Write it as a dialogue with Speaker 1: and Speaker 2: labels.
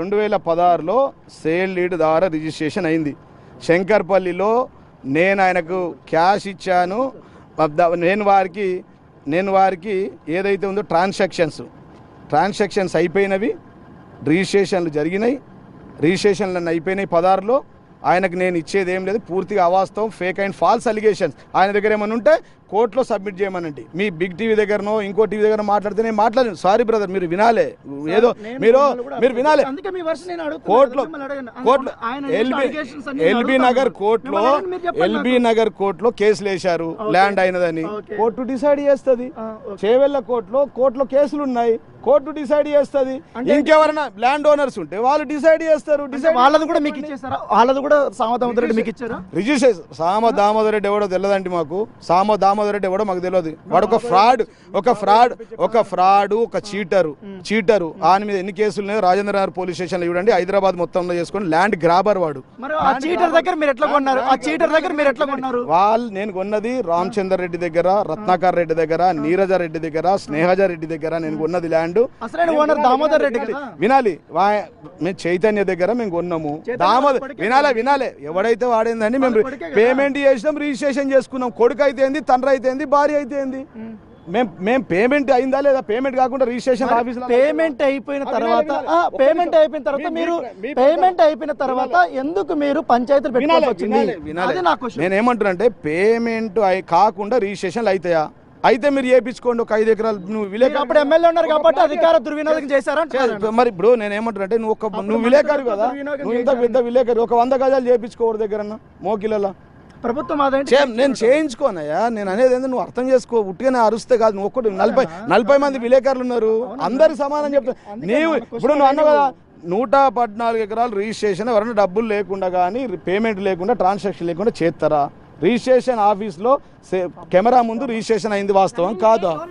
Speaker 1: 2016లో sale lead ద్వారా registration అయింది. శంకర్పల్లిలో నేను ఆయనకు క్యాష్ ఇచ్చాను. నేను వారికి ఏదైతే ఉందో ట్రాన్సాక్షన్స్ అయిపోయినవి, రిజిస్ట్రేషన్లు జరిగినాయి, రిజిస్ట్రేషన్లు అయిపోయినాయి 16లో. ఆయనకు నేను ఇచ్చేది ఏం లేదు, పూర్తిగా అవాస్తవం, ఫేక్ అండ్ ఫాల్స్ అలిగేషన్స్. ఆయన దగ్గర ఏమైనా ఉంటే కోర్టులో సబ్మిట్ చేయమనండి. మీ బిగ్ టీవీ దగ్గరనో ఇంకో టీవీ దగ్గర మాట్లాడితే నేను మాట్లాడను. సారీ బ్రదర్, మీరు వినాలే, ఏదో మీరు వినాలే. కోర్టులో ఎల్బీ నగర్ కోర్టులో కేసులు వేశారు ల్యాండ్ అయినదని. కోర్టు డిసైడ్ చేస్తుంది. చేవెళ్ళ కోర్టులో కేసులు ఉన్నాయి, కోర్టు డిసైడ్ చేస్తుంది. ఇంకెవరైనా ల్యాండ్ ఓనర్స్ ఉంటే వాళ్ళు డిసైడ్ చేస్తారు.
Speaker 2: వాళ్ళది కూడా మీకు ఇచ్చేసారా? వాళ్ళది కూడా సామదామోదర్ రెడ్డి మీకు ఇచ్చారా?
Speaker 1: రిజిస్ట్రేషన్ సామదామోదర్ రెడ్డి ఎవడో తెలియదండి మాకు. సామదామోదర్ రెడ్డి ఎవడో మాకు తెలియదు. వాడు ఒక ఫ్రాడ్ ఒక చీటరు. ఆయన మీద ఎన్ని కేసులు ఉన్నాయో రాజేంద్ర నగర్ పోలీస్ స్టేషన్లో చూడండి. హైదరాబాద్ మొత్తంలో చేసుకొని ల్యాండ్ గ్రాబర్ వాడు. వాళ్ళు నేను కొన్నది రామచందర్ రెడ్డి దగ్గర, రత్నాకర్ రెడ్డి దగ్గర, నీరజ రెడ్డి దగ్గర, స్నేహజ రెడ్డి దగ్గర నేను కొన్నది ల్యాండ్.
Speaker 2: దామోదర్ రెడ్డి
Speaker 1: వినాలి, మేము చైతన్య దగ్గర మేము కొన్నాము. వినాలే ఎవడైతే వాడేందని మేము పేమెంట్ చేసినాం, రిజిస్ట్రేషన్ చేసుకున్నాం. కొడుకు అయితే ఏంది, తండ్రి అయితే ఏంది, భార్య అయితే ఏంది. మేము పేమెంట్ అయిందా లేదా? పేమెంట్ కాకుండా రిజిస్ట్రేషన్ ఆఫీస్
Speaker 2: పేమెంట్ అయిపోయిన తర్వాత ఎందుకు మీరు పంచాయతీలు పెట్టుకోవాల్సింది?
Speaker 1: నేనేమంటున్నానంటే పేమెంట్ కాకుండా రిజిస్ట్రేషన్లు అవుతాయా? అయితే మీరు చేయించుకోండి. ఒక 5 ఎకరాలు నువ్వు
Speaker 2: అప్పుడు ఎమ్మెల్యే ఉన్నారు కాబట్టి అధికార దుర్వినియోగం చేశారా?
Speaker 1: మరి ఇప్పుడు నేను ఏమంటున్నా, నువ్వు విలేకరు కదా, నువ్వు ఇంత పెద్ద విలేకరు, ఒక 100 గజాలు చేయించుకోవడం దగ్గర మోకిలలో
Speaker 2: ప్రభుత్వం
Speaker 1: నేను చేయించుకోనయ్యా. నేను అనేది ఏంటంటే నువ్వు అర్థం చేసుకో. ఉట్టిగానే అరుస్తే కాదు. నువ్వు ఒక్కటి 40 మంది విలేకరులు ఉన్నారు, అందరు సమానం చెప్తా. నీవు ఇప్పుడు నువ్వు అన్నావు కదా 114 ఎకరాలు రిజిస్ట్రేషన్ ఎవరైనా డబ్బులు లేకుండా కానీ పేమెంట్ లేకుండా ట్రాన్సాక్షన్ లేకుండా చేస్తారా? రిజిస్ట్రేషన్ ఆఫీస్లో కెమెరా ముందు రిజిస్ట్రేషన్ అయింది, వాస్తవం కాదా?